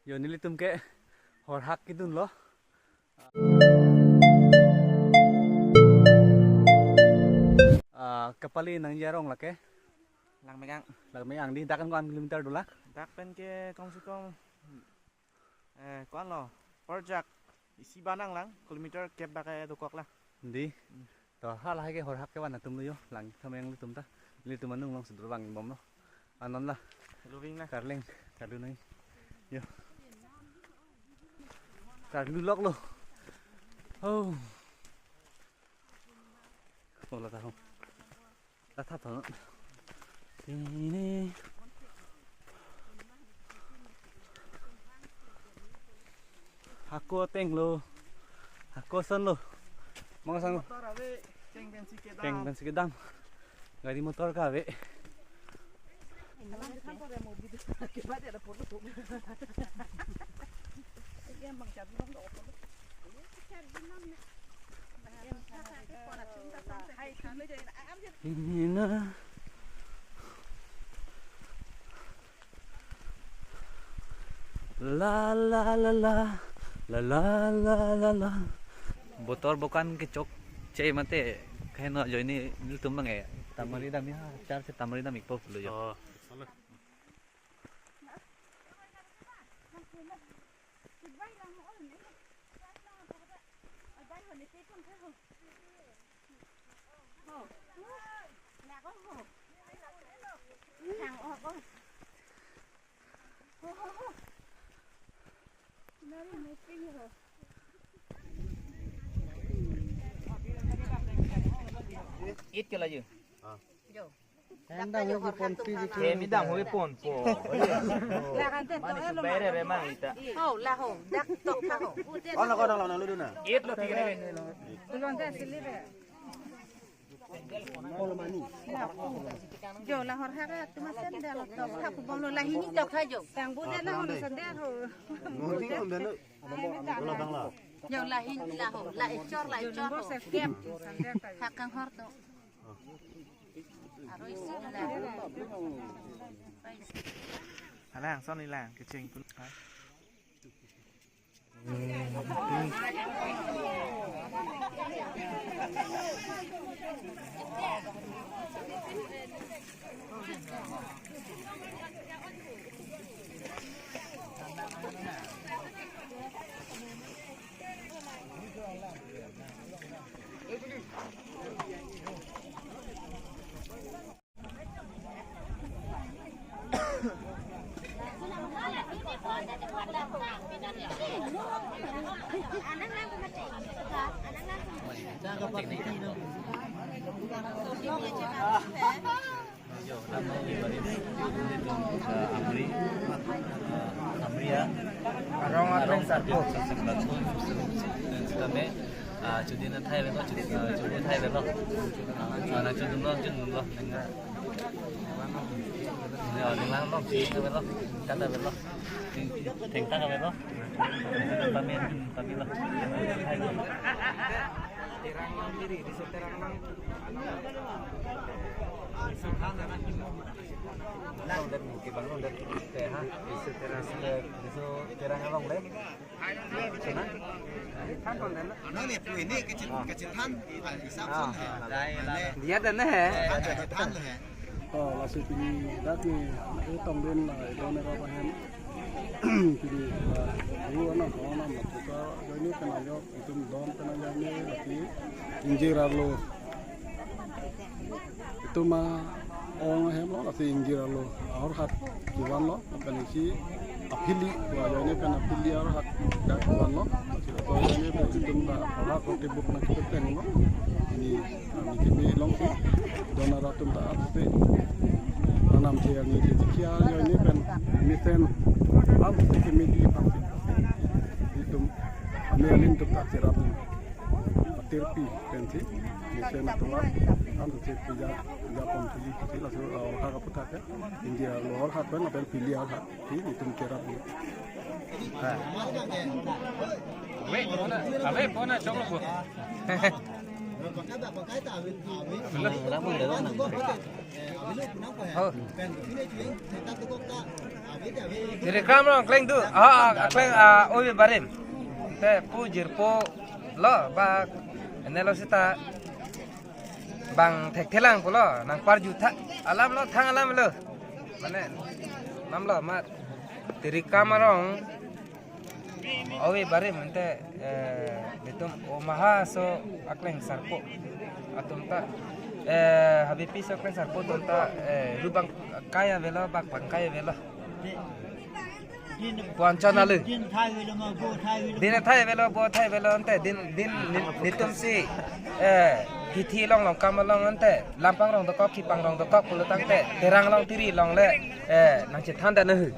Yo nilitum ke horhak gitu loh. Kepali nang jarong lah ke. Lang megang. Lang megang di dakan ko kilometer dulu lah. Dak pen ke kong si kong. Kuan lo. Perjak. Isi banang lang. Kilometer kep bakai dukok lah. Di. To hal hai ke horhak ke wana tum lo yo. Lang sama yang litum ta. Litum manung long sudur bang bom lo. Anon lah. Loving lah. Karling. Kardu nang. Yo. Kardu lok lo. Oh. Không là không. Đã thắt thở. Ini. Aku teng lo. Aku sen lo. Mau sang. Teng ben sikidam. Gari motor ka ve. Ini la la la la la la la la la botol bukan kecok cai mate kayak no jo ini tumbang ya tamari dami ha char se tamari dami po lo jo ít cho là gì em đang ngồi pon phi Em đi đằng hồi pon po. Mana supaya re mang ita. Hổ là hổ đắc tộc là hổ. con là con đang làm luôn nè Ít lo tigre. Yo là hổ hát tu mà sen đà lọt tộc tháp bom lo là hình như tộc thay yo. Tàng bút đen là hổ sen đà hổ. ngồi tí không đến nữa lo đang là Yo là hình là hổ lại cho hổ. Hak kang hor tu. Aroi sih lah. Lang son ni lang kecing pun. Amri ya Arong arong sarpo. kami cuti nanti lo cuti Thai lo na cuti lo dengan dengan lo cuti lo kata lo tingta kami lo pamir lo Thai lo Terang lang diri di seterang lang. Long dan mungkin bangun dan teh ha isu teras isu terang long lem sana kan kon dan nó này tuổi này cái chuyện than phải sao không hề Dia dan he. than rồi hề là sự tình đã thì cái tổng bên là đó này các bạn thì là rùa nó có nó mà chúng ta cái này cái nào itu don cái nào ini tapi injir lo itu mah orang hem lo tapi injir lo hat kiwan lo apa nih apili wajah ini kan apili hat dan kiwan lo kalau ini itu mah orang kau tebuk nak kita tengok ini kami long sih dona ratum tak apa tanam siang ini sekian ini kan misen apa sih kemedi pasti itu amelin tu tak siratum terpi pensi misen tua kan tu pija Japon pilih kecil lalu orang harap putar ya India luar hat kan ada pilih hat ini itu kerap ini Awe pona chong lo. còn các bạn cái tàu lắm người đó ví dụ nó phải bèn cái chuyến thì ta tôi có ta ví Dari kamera kleng tu, kleng obi barim. Te pujir po lo bak, ini lo sita bang tek telang po lo, nang parju alam lo thang alam lo, mana nam lo mat. Dari kamera obi barim ente betum omaha so akleng sarpo, atum ta habis pisau kleng sarpo tum ta lubang kaya velo bak bang kaya velo. Puan channel din thai velo bo thai velo ante din nitum si hithi long kam long ante lampang rong dokop kipang rong dokop pulu tangte terang long tiri long le nang che thanda na hu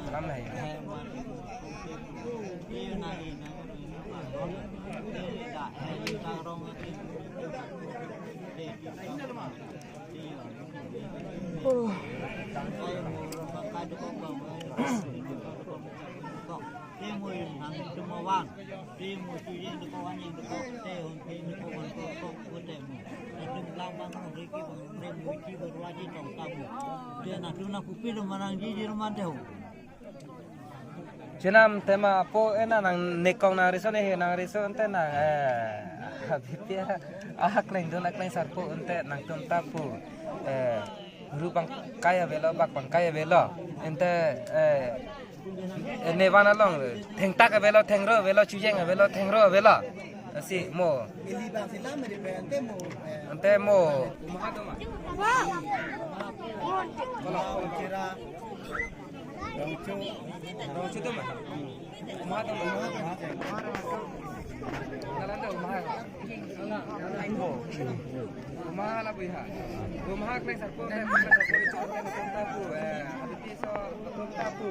lam này Jenam tema po ena nang nekong nang riso ne nang riso ente nang habipia kleng don kleng sarpo ente nang tumta po rupang kaya velo bak pang kaya velo ente nevana long thengtak velo thengro velo chujeng velo thengro velo si mo ante mo Rongcu tu mah, umah tu Nalan tu umah, umah lah buiha, umah kleng sarpo di cakap yang tapu, ada pisau tapu,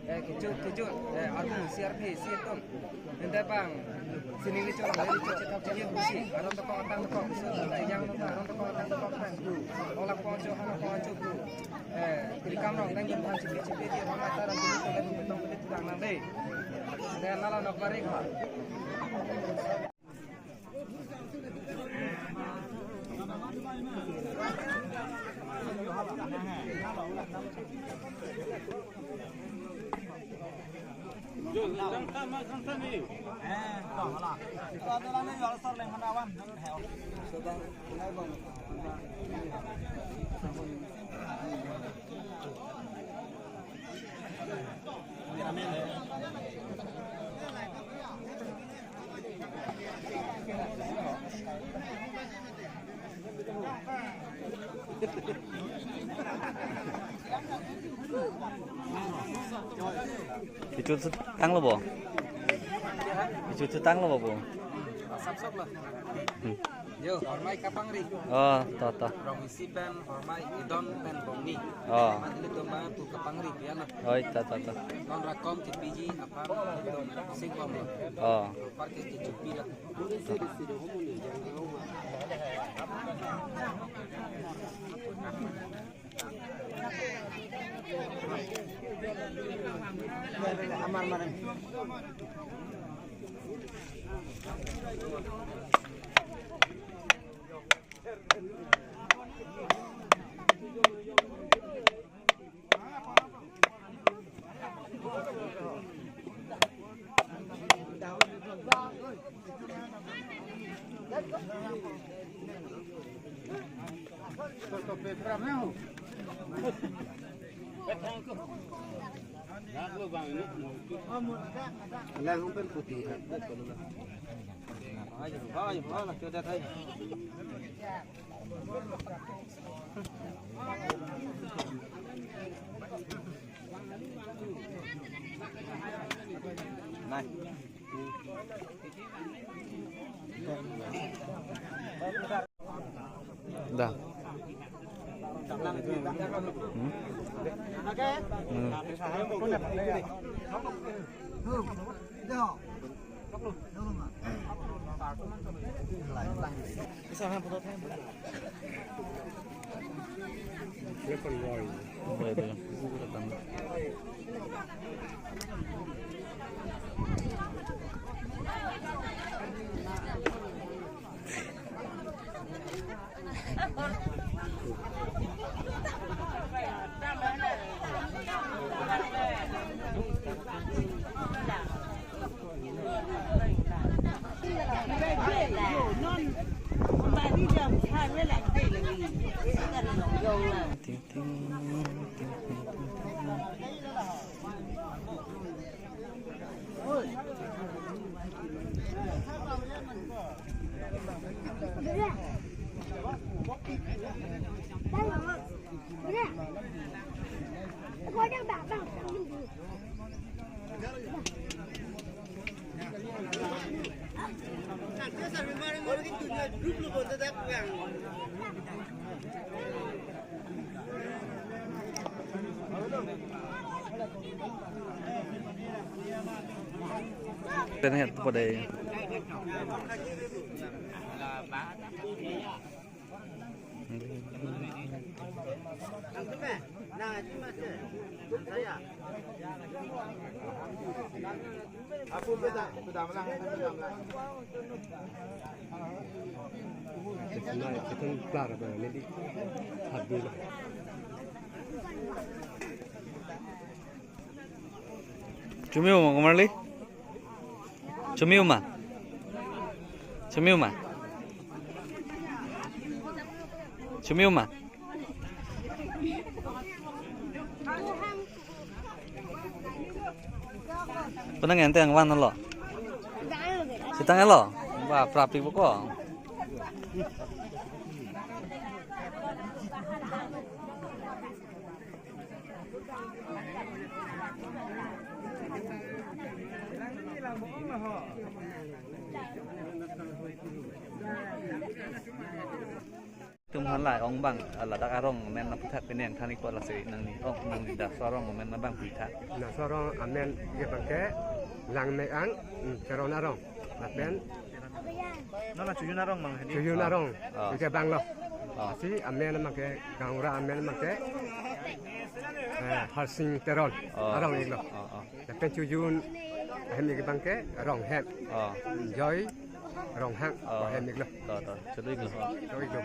kecut, aku CRP siatum, nanti bang, sini ni cakap cakap busi, orang tu kau tang kau busi, yang tu orang tu kau tang kau tang tu, orang kau cakap tu. Di kamera kan yang cipit dia orang mata dan tulis tulis betul tulang nanti. Dan nala nak balik ha. Itu tang lo bo. Itu tang lo bo. Sap lah. Yo, hormai kapang ri. Oh, ta. Rong isi pen hormai idon pen bongi. Oh. Mati tu mah tu kapang ri piana. Oh, ta. Non rakom CPG apa idon sing bom. Oh. Parke di cupi lah. Amar. Lang không putih kan. Ayo, lah kita tadi. Nah. Dah. ting ting ting ting tên hiện vào đây Aku beda, sudah melang, sudah melang. Kita kelar apa ini habis. Cumi uma kemana li? Cumi uma. Cumi uma. Cumi uma. Pernah ngente yang mana lo? Sitangnya lo? Wah, perapi pokok. Tumhan lại ông bằng là đặc arong men là phật bên nền thani qua là sự năng ni ông năng ni đặc sarong men là bằng phật. Nah, sorong amen dia pakai lang meang seron arong. Lapen Nona cuyu narong mang ini. tuyun arong. Kita bang lo. Si amen pakai gangura amen pakai harsing teron arong ini lo. Lapen tuyun hem ini pakai arong hem. Joy arong hang hem ini lo. Đó, đó, cho đấy là. Joy lo.